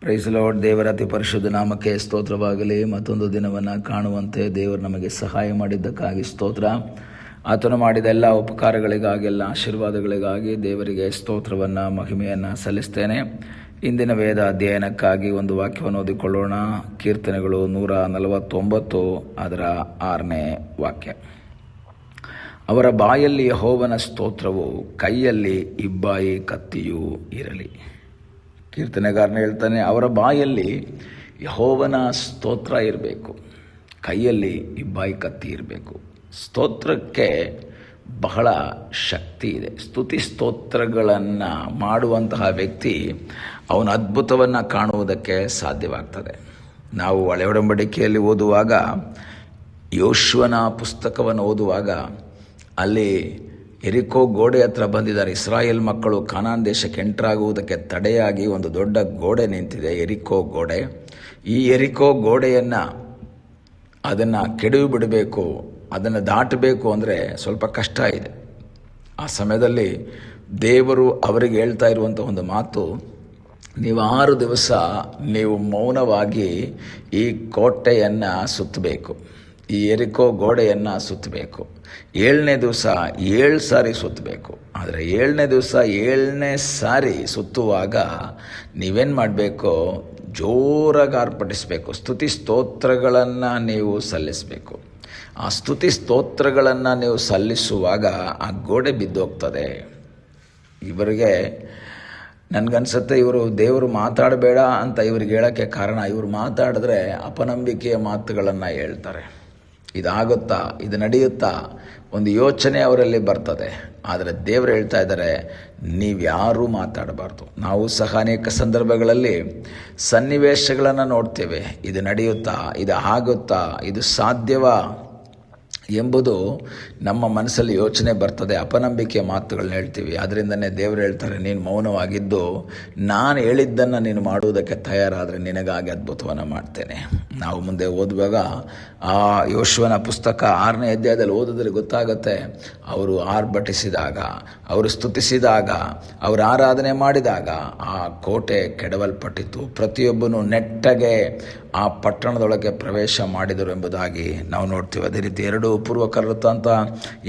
Price lord. ದೇವರ ಅತಿ ಪರಿಶುದ್ಧ ನಾಮಕ್ಕೆ ಸ್ತೋತ್ರವಾಗಲಿ. ಮತ್ತೊಂದು ದಿನವನ್ನು ಕಾಣುವಂತೆ ದೇವರು ನಮಗೆ ಸಹಾಯ ಮಾಡಿದ್ದಕ್ಕಾಗಿ ಸ್ತೋತ್ರ. ಆತನು ಮಾಡಿದ ಎಲ್ಲ ಉಪಕಾರಗಳಿಗಾಗಿ, ಎಲ್ಲ ಆಶೀರ್ವಾದಗಳಿಗಾಗಿ ದೇವರಿಗೆ ಸ್ತೋತ್ರವನ್ನು, ಮಹಿಮೆಯನ್ನು ಸಲ್ಲಿಸ್ತೇನೆ. ಇಂದಿನ ವೇದ ಅಧ್ಯಯನಕ್ಕಾಗಿ ಒಂದು ವಾಕ್ಯವನ್ನು ಓದಿಕೊಳ್ಳೋಣ. ಕೀರ್ತನೆಗಳು 149 ಅದರ 6ನೇ ವಾಕ್ಯ. ಅವರ ಬಾಯಲ್ಲಿ ಯೆಹೋವನ ಸ್ತೋತ್ರವು, ಕೈಯಲ್ಲಿ ಇಬ್ಬಾಯಿ ಕತ್ತಿಯೂ ಇರಲಿ. ಕೀರ್ತನೆಗಾರನ ಹೇಳ್ತಾನೆ, ಅವರ ಬಾಯಲ್ಲಿ ಯೆಹೋವನ ಸ್ತೋತ್ರ ಇರಬೇಕು, ಕೈಯಲ್ಲಿ ಇಬ್ಬಾಯಿ ಕತ್ತಿ ಇರಬೇಕು. ಸ್ತೋತ್ರಕ್ಕೆ ಬಹಳ ಶಕ್ತಿ ಇದೆ. ಸ್ತುತಿ ಸ್ತೋತ್ರಗಳನ್ನು ಮಾಡುವಂತಹ ವ್ಯಕ್ತಿ ಅವನ ಅದ್ಭುತವನ್ನು ಕಾಣುವುದಕ್ಕೆ ಸಾಧ್ಯವಾಗ್ತದೆ. ನಾವು ಹಳೆ ಒಡಂಬಡಿಕೆಯಲ್ಲಿ ಓದುವಾಗ, ಯೋಶುವನ ಪುಸ್ತಕವನ್ನು ಓದುವಾಗ, ಅಲ್ಲಿ ಎರಿಕೋ ಗೋಡೆ ಹತ್ರ ಬಂದಿದ್ದಾರೆ. ಇಸ್ರಾಯೇಲ್ ಮಕ್ಕಳು ಕಾನಾನ್ ದೇಶಕ್ಕೆ ಎಂಟ್ರಾಗುವುದಕ್ಕೆ ತಡೆಯಾಗಿ ಒಂದು ದೊಡ್ಡ ಗೋಡೆ ನಿಂತಿದೆ, ಎರಿಕೋ ಗೋಡೆ. ಈ ಎರಿಕೋ ಗೋಡೆಯನ್ನು ಅದನ್ನು ಕೆಡವಿ ಬಿಡಬೇಕು, ಅದನ್ನು ದಾಟಬೇಕು ಅಂದರೆ ಸ್ವಲ್ಪ ಕಷ್ಟ ಇದೆ. ಆ ಸಮಯದಲ್ಲಿ ದೇವರು ಅವರಿಗೆ ಹೇಳ್ತಾ ಇರುವಂಥ ಒಂದು ಮಾತು, ನೀವು 6 ದಿವಸ ನೀವು ಮೌನವಾಗಿ ಈ ಕೋಟೆಯನ್ನು ಸುತ್ತಬೇಕು, ಈ ಎರಿಕೋ ಗೋಡೆಯನ್ನು ಸುತ್ತಬೇಕು. 7ನೇ ದಿವಸ 7 ಸಾರಿ ಸುತ್ತಬೇಕು. ಆದರೆ 7ನೇ ದಿವಸ 7ನೇ ಸಾರಿ ಸುತ್ತುವಾಗ ನೀವೇನು ಮಾಡಬೇಕು? ಜೋರಾಗಿ ಆರ್ಭಟಿಸಬೇಕು. ಸ್ತುತಿ ಸ್ತೋತ್ರಗಳನ್ನು ನೀವು ಸಲ್ಲಿಸಬೇಕು. ಆ ಸ್ತುತಿ ಸ್ತೋತ್ರಗಳನ್ನು ನೀವು ಸಲ್ಲಿಸುವಾಗ ಆ ಗೋಡೆ ಬಿದ್ದೋಗ್ತದೆ. ಇವರಿಗೆ ನನಗನ್ಸುತ್ತೆ, ಇವರು ದೇವರು ಮಾತಾಡಬೇಡ ಅಂತ ಇವ್ರಿಗೆ ಹೇಳೋಕ್ಕೆ ಕಾರಣ, ಇವರು ಮಾತಾಡಿದ್ರೆ ಅಪನಂಬಿಕೆಯ ಮಾತುಗಳನ್ನು ಹೇಳ್ತಾರೆ. ಇದಾಗುತ್ತಾ, ಇದು ನಡೆಯುತ್ತಾ, ಒಂದು ಯೋಚನೆ ಅವರಲ್ಲಿ ಬರ್ತದೆ. ಆದರೆ ದೇವರು ಹೇಳ್ತಾ ಇದ್ದಾರೆ, ನೀವ್ಯಾರೂ ಮಾತಾಡಬಾರ್ದು. ನಾವು ಸಹ ಅನೇಕ ಸಂದರ್ಭಗಳಲ್ಲಿ ಸನ್ನಿವೇಶಗಳನ್ನು ನೋಡ್ತೇವೆ. ಇದು ನಡೆಯುತ್ತಾ, ಇದು ಆಗುತ್ತಾ, ಇದು ಸಾಧ್ಯವಾ ಎಂಬುದು ನಮ್ಮ ಮನಸ್ಸಲ್ಲಿ ಯೋಚನೆ ಬರ್ತದೆ. ಅಪನಂಬಿಕೆಯ ಮಾತುಗಳನ್ನ ಹೇಳ್ತೀವಿ. ಅದರಿಂದನೇ ದೇವರು ಹೇಳ್ತಾರೆ, ನೀನು ಮೌನವಾಗಿದ್ದು ನಾನು ಹೇಳಿದ್ದನ್ನು ನೀನು ಮಾಡುವುದಕ್ಕೆ ತಯಾರಾದರೆ ನಿನಗಾಗಿ ಅದ್ಭುತವನ್ನು ಮಾಡ್ತೇನೆ. ನಾವು ಮುಂದೆ ಓದುವಾಗ ಆ ಯೋಶುವನ ಪುಸ್ತಕ 6ನೇ ಅಧ್ಯಾಯದಲ್ಲಿ ಓದಿದ್ರೆ ಗೊತ್ತಾಗುತ್ತೆ, ಅವರು ಆರ್ಭಟಿಸಿದಾಗ, ಅವರು ಸ್ತುತಿಸಿದಾಗ, ಅವರು ಆರಾಧನೆ ಮಾಡಿದಾಗ ಆ ಕೋಟೆ ಕೆಡವಲ್ಪಟ್ಟಿತು. ಪ್ರತಿಯೊಬ್ಬನು ನೆಟ್ಟಗೆ ಆ ಪಟ್ಟಣದೊಳಗೆ ಪ್ರವೇಶ ಮಾಡಿದರು ಎಂಬುದಾಗಿ ನಾವು ನೋಡ್ತೀವಿ. ಅದೇ ರೀತಿ 2 ಪೂರ್ವಕೃತಾಂತ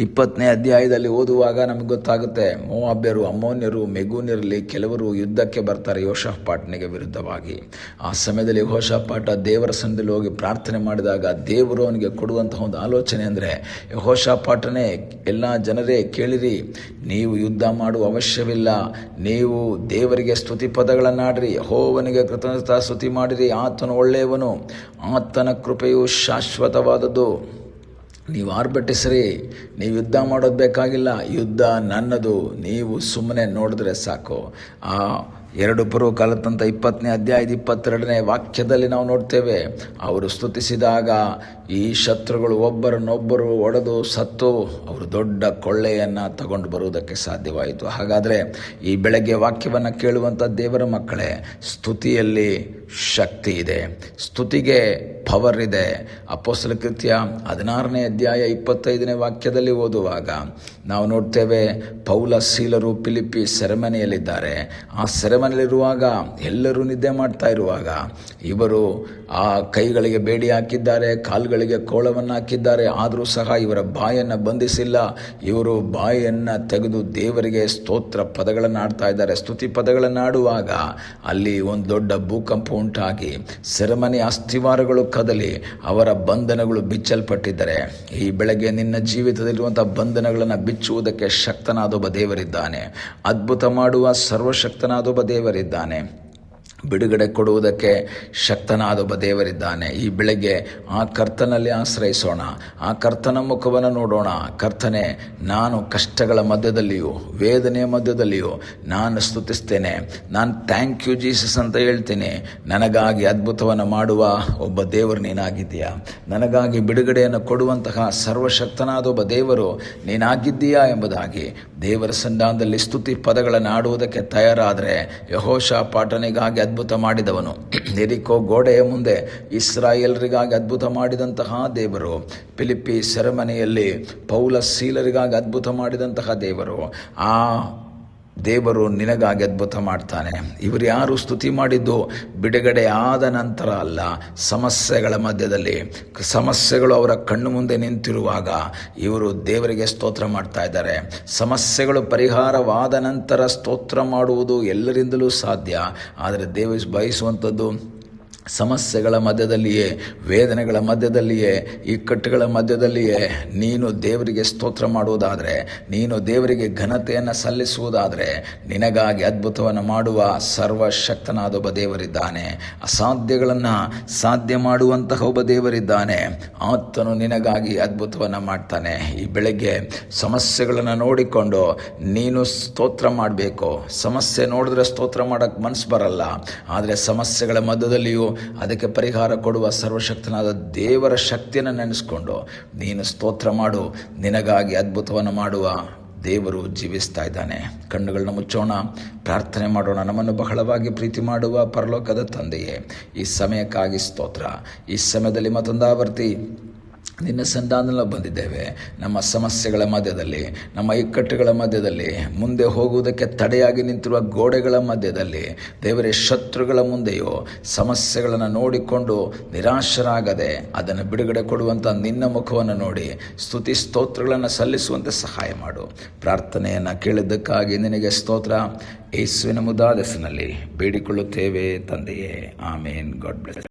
20ನೇ ಅಧ್ಯಾಯದಲ್ಲಿ ಓದುವಾಗ ನಮಗೆ ಗೊತ್ತಾಗುತ್ತೆ, ಮೋವಾಬ್ಯರು, ಅಮ್ಮೋನ್ಯರು, ಮೆಗೂನ್ಯರಲ್ಲಿ ಕೆಲವರು ಯುದ್ಧಕ್ಕೆ ಬರ್ತಾರೆ ಯೆಹೋಷಾಫಾಟನಿಗೆ ವಿರುದ್ಧವಾಗಿ. ಆ ಸಮಯದಲ್ಲಿ ಯೆಹೋಷಾಫಾಟ ದೇವರ ಸನ್ನಿಧಿಯಲ್ಲಿ ಹೋಗಿ ಪ್ರಾರ್ಥನೆ ಮಾಡಿದಾಗ ದೇವರು ಅವನಿಗೆ ಕೊಡುವಂತಹ ಒಂದು ಆಲೋಚನೆ ಅಂದರೆ, ಯೆಹೋಷಾಫಾಟನೇ, ಎಲ್ಲ ಜನರೇ ಕೇಳಿರಿ, ನೀವು ಯುದ್ಧ ಮಾಡುವ ಅವಶ್ಯವಿಲ್ಲ. ನೀವು ದೇವರಿಗೆ ಸ್ತುತಿ ಪದಗಳನ್ನಾಡಿರಿ, ಯೆಹೋವನಿಗೆ ಕೃತಜ್ಞತಾ ಸ್ತುತಿ ಮಾಡಿರಿ. ಆತನು ಒಳ್ಳೆಯವನು, ಆತನ ಕೃಪೆಯು ಶಾಶ್ವತವಾದದ್ದು. ನೀವು ಆರ್ಭಟಿಸ್ರಿ, ನೀವು ಯುದ್ಧ ಮಾಡೋದು ಬೇಕಾಗಿಲ್ಲ, ಯುದ್ಧ ನನ್ನದು. ನೀವು ಸುಮ್ಮನೆ ನೋಡಿದ್ರೆ ಸಾಕು. ಆ 2 ಪೂರ್ವಕಾಲದಂಥ 20ನೇ ಅಧ್ಯಾಯದ 22ನೇ ವಾಕ್ಯದಲ್ಲಿ ನಾವು ನೋಡ್ತೇವೆ, ಅವರು ಸ್ತುತಿಸಿದಾಗ ಈ ಶತ್ರುಗಳು ಒಬ್ಬರನ್ನೊಬ್ಬರು ಒಡೆದು ಸತ್ತು ಅವರು ದೊಡ್ಡ ಕೊಳ್ಳೆಯನ್ನು ತಗೊಂಡು ಬರುವುದಕ್ಕೆ ಸಾಧ್ಯವಾಯಿತು. ಹಾಗಾದರೆ ಈ ಬೆಳಗ್ಗೆ ವಾಕ್ಯವನ್ನು ಕೇಳುವಂಥ ದೇವರ ಮಕ್ಕಳೇ, ಸ್ತುತಿಯಲ್ಲಿ ಶಕ್ತಿ ಇದೆ, ಸ್ತುತಿಗೆ ಪವರ್ ಇದೆ. ಅಪೊಸ್ತಲ ಕೃತ್ಯ 16ನೇ ಅಧ್ಯಾಯ 25ನೇ ವಾಕ್ಯದಲ್ಲಿ ಓದುವಾಗ ನಾವು ನೋಡ್ತೇವೆ, ಪೌಲ ಸೀಲರು ಫಿಲಿಪ್ಪಿ ಸೆರೆಮನೆಯಲ್ಲಿದ್ದಾರೆ. ಆ ಸೆರೆಮನೆಯಲ್ಲಿರುವಾಗ ಎಲ್ಲರೂ ನಿದ್ದೆ ಮಾಡ್ತಾ ಇರುವಾಗ ಇವರು ಆ ಕೈಗಳಿಗೆ ಬೇಡಿ ಹಾಕಿದ್ದಾರೆ, ಕಾಲುಗಳಿಗೆ ಕೋಳವನ್ನು ಹಾಕಿದ್ದಾರೆ. ಆದರೂ ಸಹ ಇವರ ಬಾಯನ್ನು ಬಂಧಿಸಿಲ್ಲ. ಇವರು ಬಾಯನ್ನು ತೆಗೆದು ದೇವರಿಗೆ ಸ್ತೋತ್ರ ಪದಗಳನ್ನು ಆಡ್ತಾ ಇದ್ದಾರೆ. ಸ್ತುತಿ ಪದಗಳನ್ನು ಆಡುವಾಗ ಅಲ್ಲಿ ಒಂದು ದೊಡ್ಡ ಭೂಕಂಪ ಉಂಟಾಗಿ ಸೆರೆಮನೆಯ ಅಸ್ಥಿವಾರಗಳು ಕದಲಿ ಅವರ ಬಂಧನಗಳು ಬಿಚ್ಚಲ್ಪಟ್ಟಿದ್ದಾರೆ. ಈ ಬೆಳಗ್ಗೆ ನಿನ್ನ ಜೀವಿತದಲ್ಲಿರುವಂಥ ಬಂಧನಗಳನ್ನು ಬಿಚ್ಚುವುದಕ್ಕೆ ಶಕ್ತನಾದ ಒಬ್ಬ ದೇವರಿದ್ದಾನೆ. ಅದ್ಭುತ ಮಾಡುವ ಸರ್ವಶಕ್ತನಾದ ಒಬ್ಬ ದೇವರಿದ್ದಾನೆ. ಬಿಡುಗಡೆ ಕೊಡುವುದಕ್ಕೆ ಶಕ್ತನಾದ ಒಬ್ಬ ದೇವರಿದ್ದಾನೆ. ಈ ಬೆಳಗ್ಗೆ ಆ ಕರ್ತನಲ್ಲಿ ಆಶ್ರಯಿಸೋಣ, ಆ ಕರ್ತನ ಮುಖವನ್ನು ನೋಡೋಣ. ಕರ್ತನೆ, ನಾನು ಕಷ್ಟಗಳ ಮಧ್ಯದಲ್ಲಿಯೂ ವೇದನೆಯ ಮಧ್ಯದಲ್ಲಿಯೂ ನಾನು ಸ್ತುತಿಸ್ತೇನೆ. ನಾನು ಥ್ಯಾಂಕ್ ಯು ಜೀಸಸ್ ಅಂತ ಹೇಳ್ತೀನಿ. ನನಗಾಗಿ ಅದ್ಭುತವನ್ನು ಮಾಡುವ ಒಬ್ಬ ದೇವರು ನೀನಾಗಿದ್ದೀಯಾ. ನನಗಾಗಿ ಬಿಡುಗಡೆಯನ್ನು ಕೊಡುವಂತಹ ಸರ್ವಶಕ್ತನಾದ ಒಬ್ಬ ದೇವರು ನೀನಾಗಿದ್ದೀಯಾ ಎಂಬುದಾಗಿ ದೇವರ ಸನ್ನಿಧಾನದಲ್ಲಿ ಸ್ತುತಿ ಪದಗಳನ್ನು ಆಡುವುದಕ್ಕೆ ತಯಾರಾದರೆ, ಯೆಹೋಷಾಫಾಟನಿಗಾಗಿ ಅದ್ಭುತ ಮಾಡಿದವನು, ಎರಿಕೋ ಗೋಡೆಯ ಮುಂದೆ ಇಸ್ರಾಯೇಲರಿಗಾಗಿ ಅದ್ಭುತ ಮಾಡಿದಂತಹ ದೇವರು, ಫಿಲಿಪ್ಪಿ ಸೆರೆಮನೆಯಲ್ಲಿ ಪೌಲ ಸೀಲರಿಗಾಗಿ ಅದ್ಭುತ ಮಾಡಿದಂತಹ ದೇವರು, ಆ ದೇವರು ನಿನಗಾಗಿ ಅದ್ಭುತ ಮಾಡ್ತಾನೆ. ಇವರು ಯಾರು ಸ್ತುತಿ ಮಾಡಿದ್ದು ಬಿಡುಗಡೆ ಆದ ನಂತರ ಅಲ್ಲ, ಸಮಸ್ಯೆಗಳ ಮಧ್ಯದಲ್ಲಿ. ಸಮಸ್ಯೆಗಳು ಅವರ ಕಣ್ಣು ಮುಂದೆ ನಿಂತಿರುವಾಗ ಇವರು ದೇವರಿಗೆ ಸ್ತೋತ್ರ ಮಾಡ್ತಾ ಇದ್ದಾರೆ. ಸಮಸ್ಯೆಗಳು ಪರಿಹಾರವಾದ ನಂತರ ಸ್ತೋತ್ರ ಮಾಡುವುದು ಎಲ್ಲರಿಂದಲೂ ಸಾಧ್ಯ. ಆದರೆ ದೇವರು ಬಯಸುವಂಥದ್ದು ಸಮಸ್ಯೆಗಳ ಮಧ್ಯದಲ್ಲಿಯೇ, ವೇದನೆಗಳ ಮಧ್ಯದಲ್ಲಿಯೇ, ಇಕ್ಕಟ್ಟುಗಳ ಮಧ್ಯದಲ್ಲಿಯೇ ನೀನು ದೇವರಿಗೆ ಸ್ತೋತ್ರ ಮಾಡುವುದಾದರೆ, ನೀನು ದೇವರಿಗೆ ಘನತೆಯನ್ನು ಸಲ್ಲಿಸುವುದಾದರೆ, ನಿನಗಾಗಿ ಅದ್ಭುತವನ್ನು ಮಾಡುವ ಸರ್ವಶಕ್ತನಾದ ಒಬ್ಬ ದೇವರಿದ್ದಾನೆ. ಅಸಾಧ್ಯಗಳನ್ನು ಸಾಧ್ಯ ಮಾಡುವಂತಹ ಒಬ್ಬ ದೇವರಿದ್ದಾನೆ. ಆತನು ನಿನಗಾಗಿ ಅದ್ಭುತವನ್ನು ಮಾಡ್ತಾನೆ. ಈ ಬೆಳಗ್ಗೆ ಸಮಸ್ಯೆಗಳನ್ನು ನೋಡಿಕೊಂಡು ನೀನು ಸ್ತೋತ್ರ ಮಾಡಬೇಕು. ಸಮಸ್ಯೆ ನೋಡಿದ್ರೆ ಸ್ತೋತ್ರ ಮಾಡೋಕ್ಕೆ ಮನಸ್ಸು ಬರಲ್ಲ. ಆದರೆ ಸಮಸ್ಯೆಗಳ ಮಧ್ಯದಲ್ಲಿಯೂ ಅದಕ್ಕೆ ಪರಿಹಾರ ಕೊಡುವ ಸರ್ವಶಕ್ತನಾದ ದೇವರ ಶಕ್ತಿಯನ್ನು ನೆನೆಸ್ಕೊಂಡು ನೀನು ಸ್ತೋತ್ರ ಮಾಡು. ನಿನಗಾಗಿ ಅದ್ಭುತವನ್ನು ಮಾಡುವ ದೇವರು ಜೀವಿಸ್ತಾ ಇದ್ದಾನೆ. ಕಣ್ಣುಗಳನ್ನ ಮುಚ್ಚೋಣ, ಪ್ರಾರ್ಥನೆ ಮಾಡೋಣ. ನಮ್ಮನ್ನು ಬಹಳವಾಗಿ ಪ್ರೀತಿ ಮಾಡುವ ಪರಲೋಕದ ತಂದೆಯೇ, ಈ ಸಮಯಕ್ಕಾಗಿ ಸ್ತೋತ್ರ. ಈ ಸಮಯದಲ್ಲಿ ಮತ್ತೊಂದು ಆವರ್ತಿ ನಿನ್ನ ಸಂಧಾನದಲ್ಲಿ ಬಂದಿದ್ದೇವೆ. ನಮ್ಮ ಸಮಸ್ಯೆಗಳ ಮಧ್ಯದಲ್ಲಿ, ನಮ್ಮ ಇಕ್ಕಟ್ಟುಗಳ ಮಧ್ಯದಲ್ಲಿ, ಮುಂದೆ ಹೋಗುವುದಕ್ಕೆ ತಡೆಯಾಗಿ ನಿಂತಿರುವ ಗೋಡೆಗಳ ಮಧ್ಯದಲ್ಲಿ, ದೇವರೇ ಶತ್ರುಗಳ ಮುಂದೆಯೋ ಸಮಸ್ಯೆಗಳನ್ನು ನೋಡಿಕೊಂಡು ನಿರಾಶರಾಗದೆ ಅದನ್ನು ಬಿಡುಗಡೆ ಕೊಡುವಂಥ ನಿನ್ನ ಮುಖವನ್ನು ನೋಡಿ ಸ್ತುತಿ ಸ್ತೋತ್ರಗಳನ್ನು ಸಲ್ಲಿಸುವಂತೆ ಸಹಾಯ ಮಾಡು. ಪ್ರಾರ್ಥನೆಯನ್ನು ಕೇಳಿದ್ದಕ್ಕಾಗಿ ನಿನಗೆ ಸ್ತೋತ್ರ. ಯೇಸುವಿನ ಮುದ್ದಾದ ಹೆಸರಿನಲ್ಲಿ ಬೇಡಿಕೊಳ್ಳುತ್ತೇವೆ ತಂದೆಯೇ, ಆಮೇನ್. God bless.